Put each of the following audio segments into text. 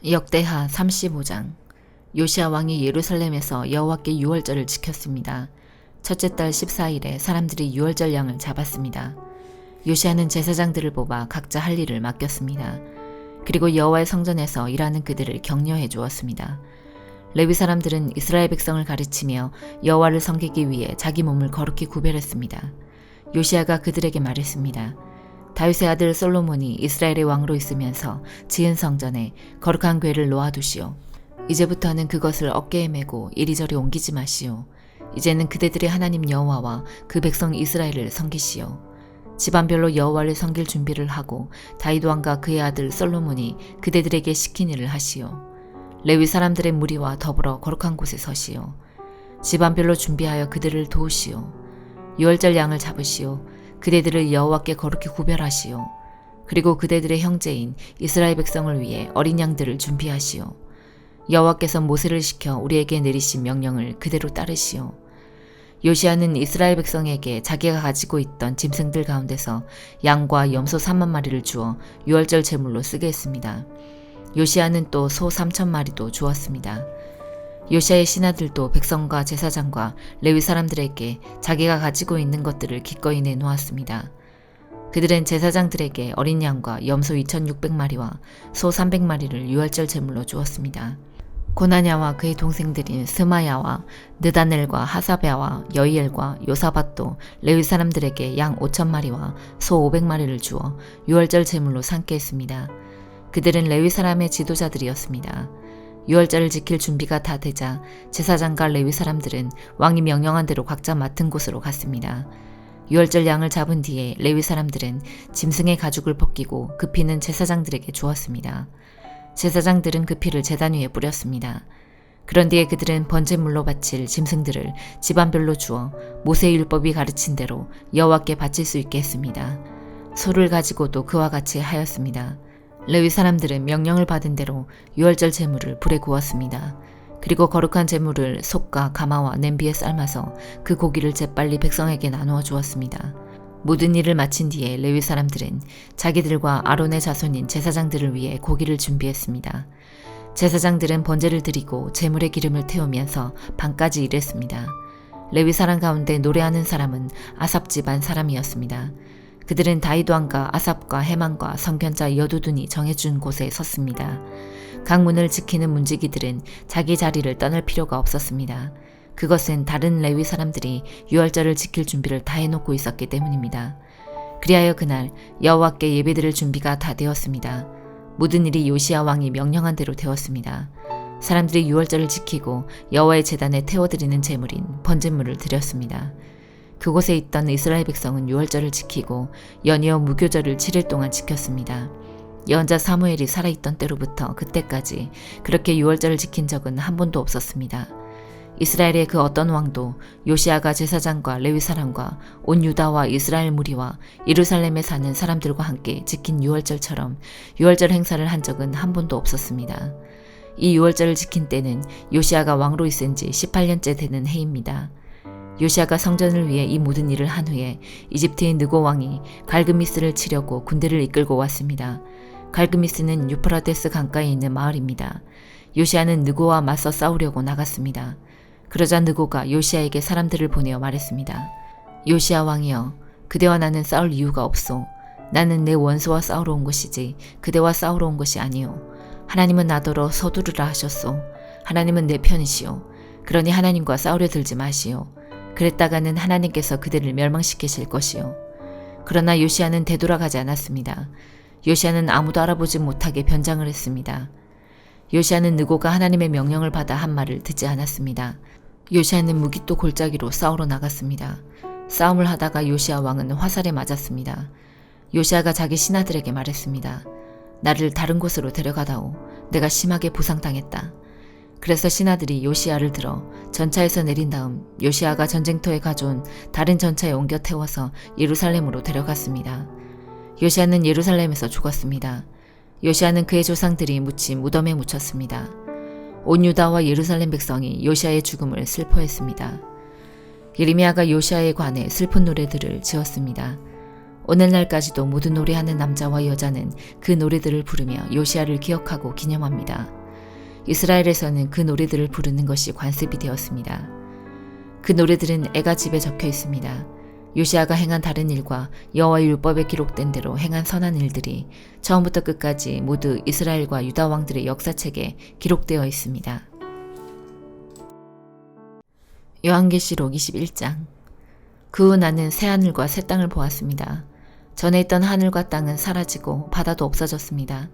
역대하 35장. 요시야 왕이 예루살렘에서 여호와께 유월절을 지켰습니다. 첫째 달 14일에 사람들이 유월절 양을 잡았습니다. 요시야는 제사장들을 뽑아 각자 할 일을 맡겼습니다. 그리고 여호와의 성전에서 일하는 그들을 격려해 주었습니다. 레위 사람들은 이스라엘 백성을 가르치며 여호와를 섬기기 위해 자기 몸을 거룩히 구별했습니다. 요시야가 그들에게 말했습니다. 다윗의 아들 솔로몬이 이스라엘의 왕으로 있으면서 지은 성전에 거룩한 궤를 놓아두시오. 이제부터는 그것을 어깨에 메고 이리저리 옮기지 마시오. 이제는 그대들의 하나님 여호와와 그 백성 이스라엘을 섬기시오. 집안별로 여호와를 섬길 준비를 하고 다윗 왕과 그의 아들 솔로몬이 그대들에게 시킨 일을 하시오. 레위 사람들의 무리와 더불어 거룩한 곳에 서시오. 집안별로 준비하여 그들을 도우시오. 유월절 양을 잡으시오. 그대들을 여호와께 거룩히 구별하시오. 그리고 그대들의 형제인 이스라엘 백성을 위해 어린 양들을 준비하시오. 여호와께서 모세를 시켜 우리에게 내리신 명령을 그대로 따르시오. 요시야는 이스라엘 백성에게 자기가 가지고 있던 짐승들 가운데서 양과 염소 3만 마리를 주어 유월절 제물로 쓰게 했습니다. 요시야는 또 소 3천 마리도 주었습니다. 요시야의 신하들도 백성과 제사장과 레위 사람들에게 자기가 가지고 있는 것들을 기꺼이 내놓았습니다. 그들은 제사장들에게 어린 양과 염소 2,600마리와 소 300마리를 유월절 제물로 주었습니다. 고나냐와 그의 동생들인 스마야와 느다넬과 하사베와 여이엘과 요사밧도 레위 사람들에게 양 5,000마리와 소 500마리를 주어 유월절 제물로 삼게 했습니다. 그들은 레위 사람의 지도자들이었습니다. 유월절을 지킬 준비가 다 되자 제사장과 레위 사람들은 왕이 명령한 대로 각자 맡은 곳으로 갔습니다. 유월절 양을 잡은 뒤에 레위 사람들은 짐승의 가죽을 벗기고 그 피는 제사장들에게 주었습니다. 제사장들은 그 피를 제단 위에 뿌렸습니다. 그런 뒤에 그들은 번제물로 바칠 짐승들을 집안별로 주어 모세의 율법이 가르친 대로 여호와께 바칠 수 있게 했습니다. 소를 가지고도 그와 같이 하였습니다. 레위 사람들은 명령을 받은 대로 유월절 제물을 불에 구웠습니다. 그리고 거룩한 제물을 솥과 가마와 냄비에 삶아서 그 고기를 재빨리 백성에게 나누어 주었습니다. 모든 일을 마친 뒤에 레위 사람들은 자기들과 아론의 자손인 제사장들을 위해 고기를 준비했습니다. 제사장들은 번제를 드리고 제물의 기름을 태우면서 밤까지 일했습니다. 레위 사람 가운데 노래하는 사람은 아삽 집안 사람이었습니다. 그들은 다윗 왕과 아삽과 헤만과 선견자 여두둔이 정해준 곳에 섰습니다. 각 문을 지키는 문지기들은 자기 자리를 떠날 필요가 없었습니다. 그것은 다른 레위 사람들이 유월절을 지킬 준비를 다 해놓고 있었기 때문입니다. 그리하여 그날 여호와께 예배드릴 준비가 다 되었습니다. 모든 일이 요시야 왕이 명령한 대로 되었습니다. 사람들이 유월절을 지키고 여호와의 제단에 태워드리는 제물인 번제물을 드렸습니다. 그곳에 있던 이스라엘 백성은 유월절을 지키고 연이어 무교절을 7일 동안 지켰습니다. 예언자 사무엘이 살아있던 때로부터 그때까지 그렇게 유월절을 지킨 적은 한 번도 없었습니다. 이스라엘의 그 어떤 왕도 요시야가 제사장과 레위 사람과 온 유다와 이스라엘 무리와 예루살렘에 사는 사람들과 함께 지킨 유월절처럼 유월절 행사를 한 적은 한 번도 없었습니다. 이 유월절을 지킨 때는 요시야가 왕으로 있은 지 18년째 되는 해입니다. 요시야가 성전을 위해 이 모든 일을 한 후에 이집트의 느고 왕이 갈그미스를 치려고 군대를 이끌고 왔습니다. 갈그미스는 유프라데스 강가에 있는 마을입니다. 요시야는 느고와 맞서 싸우려고 나갔습니다. 그러자 느고가 요시야에게 사람들을 보내어 말했습니다. 요시야 왕이여, 그대와 나는 싸울 이유가 없소. 나는 내 원수와 싸우러 온 것이지 그대와 싸우러 온 것이 아니오. 하나님은 나더러 서두르라 하셨소. 하나님은 내 편이시오. 그러니 하나님과 싸우려 들지 마시오. 그랬다가는 하나님께서 그들을 멸망시키실 것이요. 그러나 요시야는 되돌아가지 않았습니다. 요시야는 아무도 알아보지 못하게 변장을 했습니다. 요시야는 느고가 하나님의 명령을 받아 한 말을 듣지 않았습니다. 요시야는 무기또 골짜기로 싸우러 나갔습니다. 싸움을 하다가 요시야 왕은 화살에 맞았습니다. 요시야가 자기 신하들에게 말했습니다. 나를 다른 곳으로 데려가다오. 내가 심하게 부상당했다. 그래서 신하들이 요시야를 들어 전차에서 내린 다음 요시야가 전쟁터에 가져온 다른 전차에 옮겨 태워서 예루살렘으로 데려갔습니다. 요시야는 예루살렘에서 죽었습니다. 요시야는 그의 조상들이 묻힌 무덤에 묻혔습니다. 온 유다와 예루살렘 백성이 요시야의 죽음을 슬퍼했습니다. 예레미야가 요시야에 관해 슬픈 노래들을 지었습니다. 오늘날까지도 모든 노래하는 남자와 여자는 그 노래들을 부르며 요시야를 기억하고 기념합니다. 이스라엘에서는 그 노래들을 부르는 것이 관습이 되었습니다. 그 노래들은 애가집에 적혀 있습니다. 요시야가 행한 다른 일과 여호와의 율법에 기록된 대로 행한 선한 일들이 처음부터 끝까지 모두 이스라엘과 유다 왕들의 역사책에 기록되어 있습니다. 요한계시록 21장. 그 후 나는 새 하늘과 새 땅을 보았습니다. 전에 있던 하늘과 땅은 사라지고 바다도 없어졌습니다.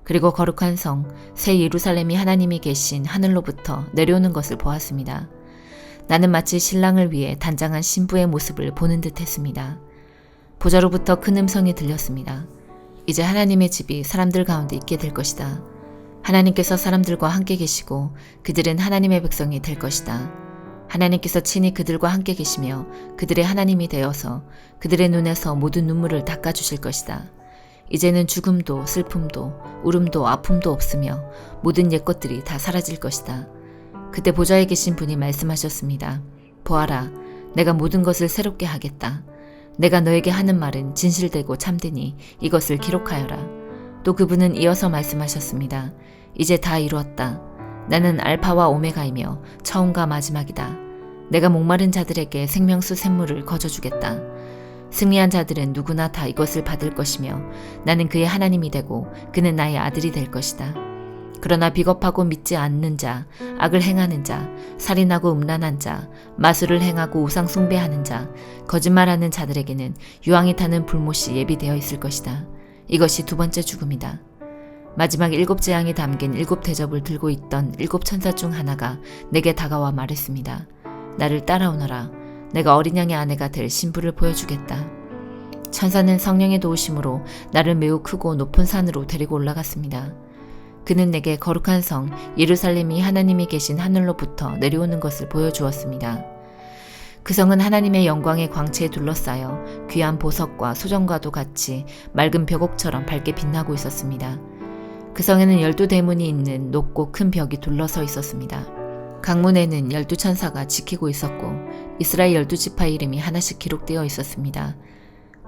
그리고 거룩한 성, 새 예루살렘이 하나님이 계신 하늘로부터 내려오는 것을 보았습니다. 나는 마치 신랑을 위해 단장한 신부의 모습을 보는 듯 했습니다. 보좌로부터 큰 음성이 들렸습니다. 이제 하나님의 집이 사람들 가운데 있게 될 것이다. 하나님께서 사람들과 함께 계시고 그들은 하나님의 백성이 될 것이다. 하나님께서 친히 그들과 함께 계시며 그들의 하나님이 되어서 그들의 눈에서 모든 눈물을 닦아주실 것이다. 이제는 죽음도 슬픔도 울음도 아픔도 없으며 모든 옛것들이 다 사라질 것이다. 그때 보좌에 계신 분이 말씀하셨습니다. 보아라, 내가 모든 것을 새롭게 하겠다. 내가 너에게 하는 말은 진실되고 참되니 이것을 기록하여라. 또 그분은 이어서 말씀하셨습니다. 이제 다 이루었다. 나는 알파와 오메가이며 처음과 마지막이다. 내가 목마른 자들에게 생명수 샘물을 거저주겠다. 승리한 자들은 누구나 다 이것을 받을 것이며 나는 그의 하나님이 되고 그는 나의 아들이 될 것이다. 그러나 비겁하고 믿지 않는 자, 악을 행하는 자, 살인하고 음란한 자, 마술을 행하고 우상 숭배하는 자, 거짓말하는 자들에게는 유황이 타는 불못이 예비되어 있을 것이다. 이것이 두 번째 죽음이다. 마지막 7 재앙이 담긴 7 대접을 들고 있던 7 천사 중 하나가 내게 다가와 말했습니다. 나를 따라오너라. 내가 어린 양의 아내가 될 신부를 보여주겠다. 천사는 성령의 도우심으로 나를 매우 크고 높은 산으로 데리고 올라갔습니다. 그는 내게 거룩한 성 예루살렘이 하나님이 계신 하늘로부터 내려오는 것을 보여주었습니다. 그 성은 하나님의 영광의 광채에 둘러싸여 귀한 보석과 소정과도 같이 맑은 벽옥처럼 밝게 빛나고 있었습니다. 그 성에는 12 대문이 있는 높고 큰 벽이 둘러서 있었습니다. 강문에는 12 천사가 지키고 있었고 이스라엘 12지파 이름이 하나씩 기록되어 있었습니다.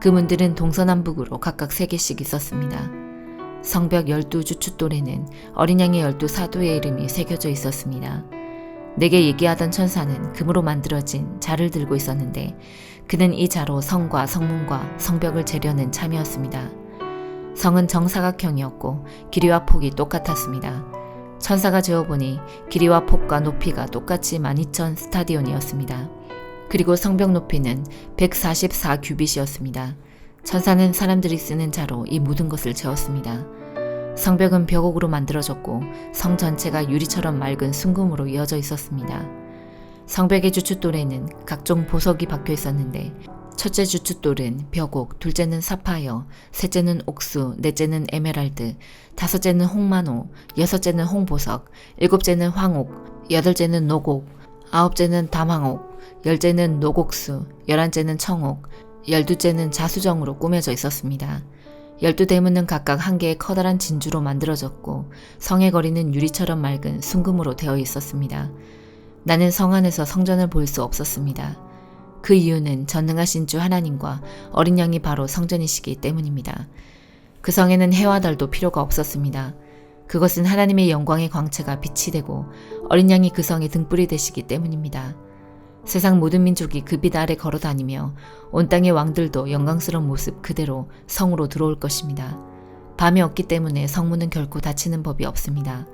그 문들은 동서남북으로 각각 3개씩 있었습니다. 성벽 12 주춧돌에는 어린 양의 12 사도의 이름이 새겨져 있었습니다. 내게 얘기하던 천사는 금으로 만들어진 자를 들고 있었는데 그는 이 자로 성과 성문과 성벽을 재려는 참이었습니다. 성은 정사각형이었고 길이와 폭이 똑같았습니다. 천사가 재어보니 길이와 폭과 높이가 똑같이 12,000 스타디온이었습니다. 그리고 성벽 높이는 144 규빗이었습니다. 천사는 사람들이 쓰는 자로 이 모든 것을 재었습니다. 성벽은 벽옥으로 만들어졌고 성 전체가 유리처럼 맑은 순금으로 이어져 있었습니다. 성벽의 주춧돌에는 각종 보석이 박혀 있었는데 첫째 주춧돌은 벽옥, 둘째는 사파이어, 셋째는 옥수, 넷째는 에메랄드, 다섯째는 홍만호, 여섯째는 홍보석, 일곱째는 황옥, 여덟째는 노곡, 아홉째는 담황옥, 열째는 노곡수, 11째는 청옥, 12째는 자수정으로 꾸며져 있었습니다. 12 대문은 각각 한 개의 커다란 진주로 만들어졌고 성의 거리는 유리처럼 맑은 순금으로 되어 있었습니다. 나는 성 안에서 성전을 볼 수 없었습니다. 그 이유는 전능하신 주 하나님과 어린 양이 바로 성전이시기 때문입니다. 그 성에는 해와 달도 필요가 없었습니다. 그것은 하나님의 영광의 광채가 빛이 되고 어린 양이 그 성의 등불이 되시기 때문입니다. 세상 모든 민족이 그 빛 아래 걸어 다니며 온 땅의 왕들도 영광스러운 모습 그대로 성으로 들어올 것입니다. 밤이 없기 때문에 성문은 결코 닫히는 법이 없습니다.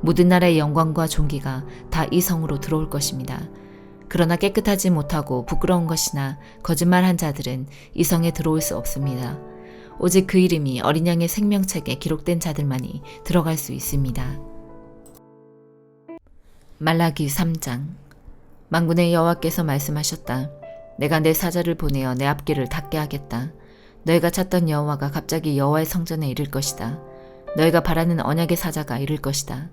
모든 나라의 영광과 존귀가 다 이 성으로 들어올 것입니다. 그러나 깨끗하지 못하고 부끄러운 것이나 거짓말한 자들은 이 성에 들어올 수 없습니다. 오직 그 이름이 어린 양의 생명책에 기록된 자들만이 들어갈 수 있습니다. 말라기 3장. 만군의 여호와께서 말씀하셨다. 내가 내 사자를 보내어 내 앞길을 닫게 하겠다. 너희가 찾던 여호와가 갑자기 여호와의 성전에 이를 것이다. 너희가 바라는 언약의 사자가 이를 것이다.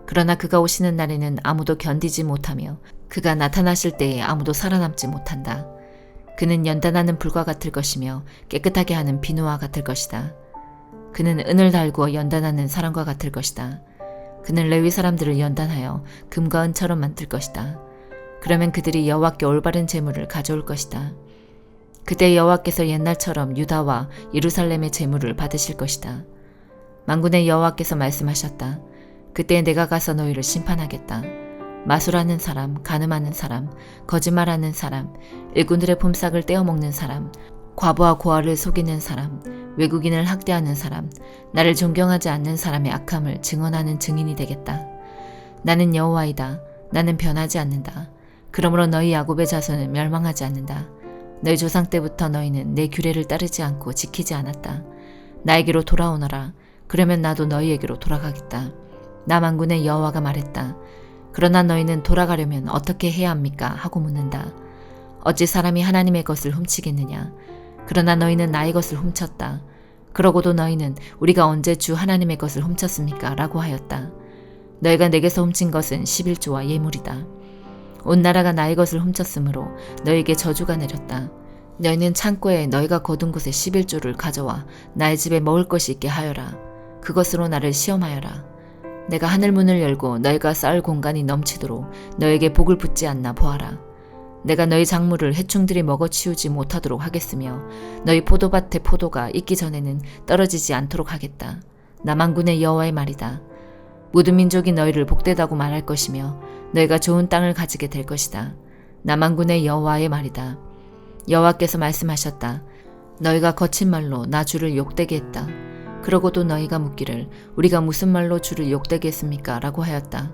그러나 그가 오시는 날에는 아무도 견디지 못하며 그가 나타나실 때에 아무도 살아남지 못한다. 그는 연단하는 불과 같을 것이며 깨끗하게 하는 비누와 같을 것이다. 그는 은을 달구어 연단하는 사람과 같을 것이다. 그는 레위 사람들을 연단하여 금과 은처럼 만들 것이다. 그러면 그들이 여호와께 올바른 제물을 가져올 것이다. 그때 여호와께서 옛날처럼 유다와 예루살렘의 재물을 받으실 것이다. 만군의 여호와께서 말씀하셨다. 그때 내가 가서 너희를 심판하겠다. 마술하는 사람, 간음하는 사람, 거짓말하는 사람, 일꾼들의 품삯을 떼어먹는 사람, 과부와 고아를 속이는 사람, 외국인을 학대하는 사람, 나를 존경하지 않는 사람의 악함을 증언하는 증인이 되겠다. 나는 여호와이다. 나는 변하지 않는다. 그러므로 너희 야곱의 자손은 멸망하지 않는다. 너희 조상 때부터 너희는 내 규례를 따르지 않고 지키지 않았다. 나에게로 돌아오너라. 그러면 나도 너희에게로 돌아가겠다. 나 만군의 여호와가 말했다. 그러나 너희는 돌아가려면 어떻게 해야 합니까? 하고 묻는다. 어찌 사람이 하나님의 것을 훔치겠느냐? 그러나 너희는 나의 것을 훔쳤다. 그러고도 너희는 우리가 언제 주 하나님의 것을 훔쳤습니까? 라고 하였다. 너희가 내게서 훔친 것은 11조와 예물이다. 온 나라가 나의 것을 훔쳤으므로 너희에게 저주가 내렸다. 너희는 창고에 너희가 거둔 곳에 11조를 가져와 나의 집에 먹을 것이 있게 하여라. 그것으로 나를 시험하여라. 내가 하늘 문을 열고 너희가 쌓을 공간이 넘치도록 너에게 복을 붓지 않나 보아라. 내가 너희 작물을 해충들이 먹어치우지 못하도록 하겠으며 너희 포도밭의 포도가 익기 전에는 떨어지지 않도록 하겠다. 나 만군의 여호와의 말이다. 모든 민족이 너희를 복되다고 말할 것이며 너희가 좋은 땅을 가지게 될 것이다. 나 만군의 여호와의 말이다. 여호와께서 말씀하셨다. 너희가 거친 말로 나 주를 욕되게 했다. 그러고도 너희가 묻기를 우리가 무슨 말로 주를 욕되게 했습니까? 라고 하였다.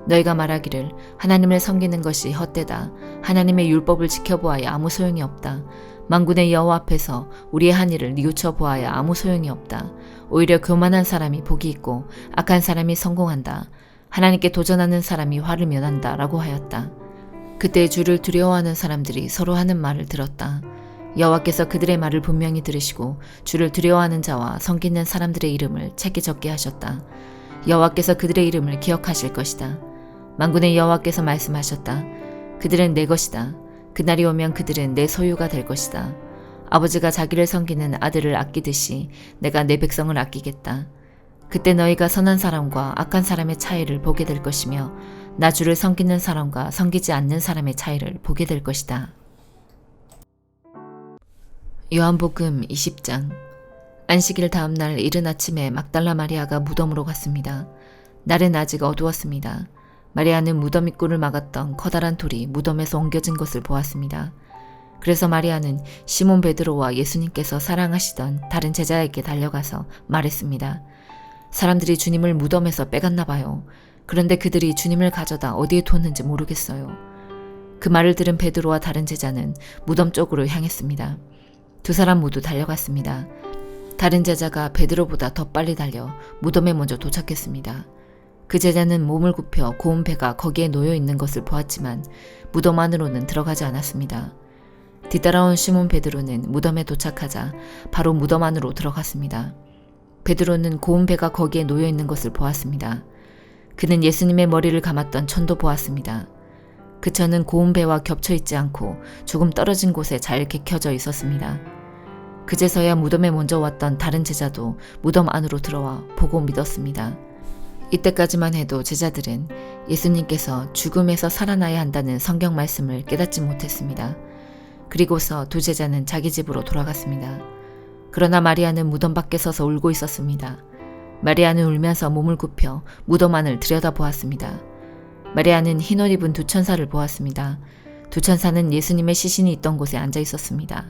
너희가 말하기를 하나님을 섬기는 것이 헛되다. 하나님의 율법을 지켜보아야 아무 소용이 없다. 만군의 여호와 앞에서 우리의 한 일을 뉘우쳐 보아야 아무 소용이 없다. 오히려 교만한 사람이 복이 있고 악한 사람이 성공한다. 하나님께 도전하는 사람이 화를 면한다. 라고 하였다. 그때 주를 두려워하는 사람들이 서로 하는 말을 들었다. 여호와께서 그들의 말을 분명히 들으시고 주를 두려워하는 자와 섬기는 사람들의 이름을 책에 적게 하셨다. 여호와께서 그들의 이름을 기억하실 것이다. 만군의 여호와께서 말씀하셨다. 그들은 내 것이다. 그날이 오면 그들은 내 소유가 될 것이다. 아버지가 자기를 섬기는 아들을 아끼듯이 내가 내 백성을 아끼겠다. 그때 너희가 선한 사람과 악한 사람의 차이를 보게 될 것이며 나 주를 섬기는 사람과 섬기지 않는 사람의 차이를 보게 될 것이다. 요한복음 20장. 안식일 다음 날 이른 아침에 막달라 마리아가 무덤으로 갔습니다. 날은 아직 어두웠습니다. 마리아는 무덤 입구를 막았던 커다란 돌이 무덤에서 옮겨진 것을 보았습니다. 그래서 마리아는 시몬 베드로와 예수님께서 사랑하시던 다른 제자에게 달려가서 말했습니다. 사람들이 주님을 무덤에서 빼갔나 봐요. 그런데 그들이 주님을 가져다 어디에 뒀는지 모르겠어요. 그 말을 들은 베드로와 다른 제자는 무덤 쪽으로 향했습니다. 두 사람 모두 달려갔습니다. 다른 제자가 베드로보다 더 빨리 달려 무덤에 먼저 도착했습니다. 그 제자는 몸을 굽혀 고운 배가 거기에 놓여 있는 것을 보았지만 무덤 안으로는 들어가지 않았습니다. 뒤따라온 시몬 베드로는 무덤에 도착하자 바로 무덤 안으로 들어갔습니다. 베드로는 고운 배가 거기에 놓여 있는 것을 보았습니다. 그는 예수님의 머리를 감았던 천도 보았습니다. 그 천은 고운 배와 겹쳐 있지 않고 조금 떨어진 곳에 잘게 켜져 있었습니다. 그제서야 무덤에 먼저 왔던 다른 제자도 무덤 안으로 들어와 보고 믿었습니다. 이때까지만 해도 제자들은 예수님께서 죽음에서 살아나야 한다는 성경 말씀을 깨닫지 못했습니다. 그리고서 두 제자는 자기 집으로 돌아갔습니다. 그러나 마리아는 무덤 밖에 서서 울고 있었습니다. 마리아는 울면서 몸을 굽혀 무덤 안을 들여다보았습니다. 마리아는 흰옷 입은 두 천사를 보았습니다. 두 천사는 예수님의 시신이 있던 곳에 앉아 있었습니다.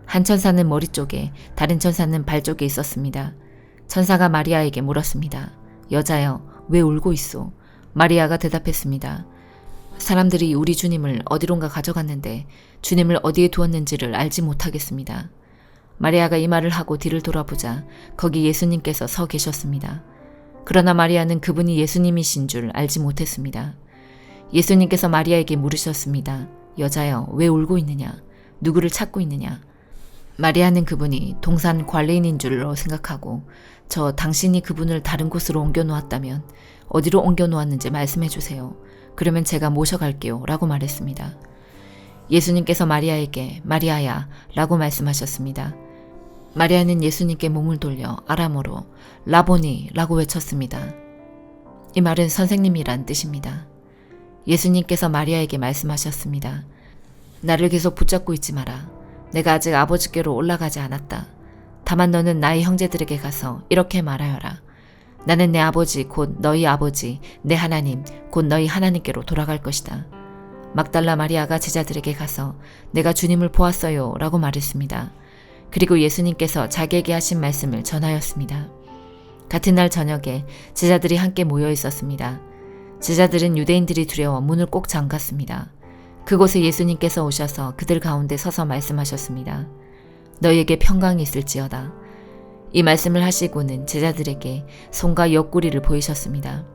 한 천사는 머리 쪽에, 다른 천사는 발 쪽에 있었습니다. 천사가 마리아에게 물었습니다. 여자여, 왜 울고 있소? 마리아가 대답했습니다. 사람들이 우리 주님을 어디론가 가져갔는데 주님을 어디에 두었는지를 알지 못하겠습니다. 마리아가 이 말을 하고 뒤를 돌아보자 거기 예수님께서 서 계셨습니다. 그러나 마리아는 그분이 예수님이신 줄 알지 못했습니다. 예수님께서 마리아에게 물으셨습니다. 여자여, 왜 울고 있느냐? 누구를 찾고 있느냐? 마리아는 그분이 동산 관리인인 줄로 생각하고 당신이 그분을 다른 곳으로 옮겨 놓았다면 어디로 옮겨 놓았는지 말씀해 주세요. 그러면 제가 모셔갈게요. 라고 말했습니다. 예수님께서 마리아에게 마리아야 라고 말씀하셨습니다. 마리아는 예수님께 몸을 돌려 아람어로 라보니 라고 외쳤습니다. 이 말은 선생님이란 뜻입니다. 예수님께서 마리아에게 말씀하셨습니다. 나를 계속 붙잡고 있지 마라. 내가 아직 아버지께로 올라가지 않았다. 다만 너는 나의 형제들에게 가서 이렇게 말하여라. 나는 내 아버지 곧 너희 아버지 내 하나님 곧 너희 하나님께로 돌아갈 것이다. 막달라 마리아가 제자들에게 가서 내가 주님을 보았어요 라고 말했습니다. 그리고 예수님께서 자기에게 하신 말씀을 전하였습니다. 같은 날 저녁에 제자들이 함께 모여 있었습니다. 제자들은 유대인들이 두려워 문을 꼭 잠갔습니다. 그곳에 예수님께서 오셔서 그들 가운데 서서 말씀하셨습니다. 너희에게 평강이 있을지어다. 이 말씀을 하시고는 제자들에게 손과 옆구리를 보이셨습니다.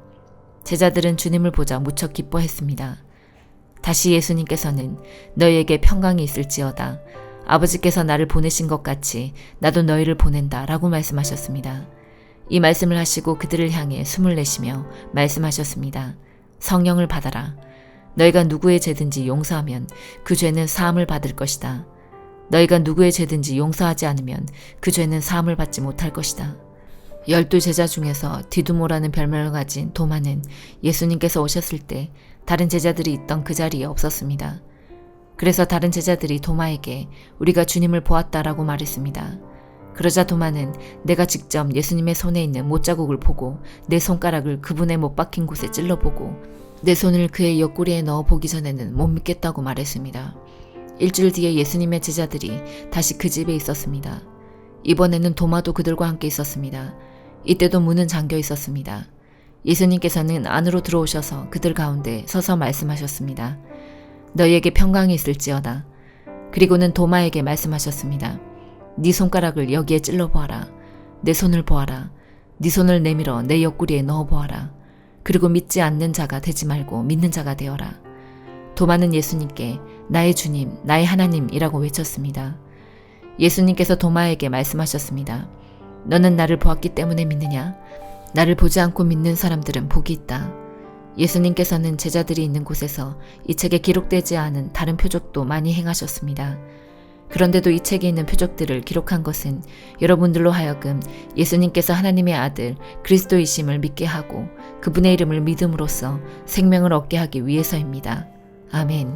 제자들은 주님을 보자 무척 기뻐했습니다. 다시 예수님께서는 너희에게 평강이 있을지어다. 아버지께서 나를 보내신 것 같이 나도 너희를 보낸다 라고 말씀하셨습니다. 이 말씀을 하시고 그들을 향해 숨을 내쉬며 말씀하셨습니다. 성령을 받아라. 너희가 누구의 죄든지 용서하면 그 죄는 사함을 받을 것이다. 너희가 누구의 죄든지 용서하지 않으면 그 죄는 사함을 받지 못할 것이다. 12 제자 중에서 디두모라는 별명을 가진 도마는 예수님께서 오셨을 때 다른 제자들이 있던 그 자리에 없었습니다. 그래서 다른 제자들이 도마에게 우리가 주님을 보았다라고 말했습니다. 그러자 도마는 내가 직접 예수님의 손에 있는 못자국을 보고 내 손가락을 그분의 못 박힌 곳에 찔러보고 내 손을 그의 옆구리에 넣어보기 전에는 못 믿겠다고 말했습니다. 일주일 뒤에 예수님의 제자들이 다시 그 집에 있었습니다. 이번에는 도마도 그들과 함께 있었습니다. 이때도 문은 잠겨 있었습니다. 예수님께서는 안으로 들어오셔서 그들 가운데 서서 말씀하셨습니다. 너희에게 평강이 있을지어다. 그리고는 도마에게 말씀하셨습니다. 네 손가락을 여기에 찔러보아라. 내 손을 보아라. 네 손을 내밀어 내 옆구리에 넣어보아라. 그리고 믿지 않는 자가 되지 말고 믿는 자가 되어라. 도마는 예수님께 나의 주님, 나의 하나님이라고 외쳤습니다. 예수님께서 도마에게 말씀하셨습니다. 너는 나를 보았기 때문에 믿느냐? 나를 보지 않고 믿는 사람들은 복이 있다. 예수님께서는 제자들이 있는 곳에서 이 책에 기록되지 않은 다른 표적도 많이 행하셨습니다. 그런데도 이 책에 있는 표적들을 기록한 것은 여러분들로 하여금 예수님께서 하나님의 아들 그리스도이심을 믿게 하고 그분의 이름을 믿음으로써 생명을 얻게 하기 위해서입니다. 아멘.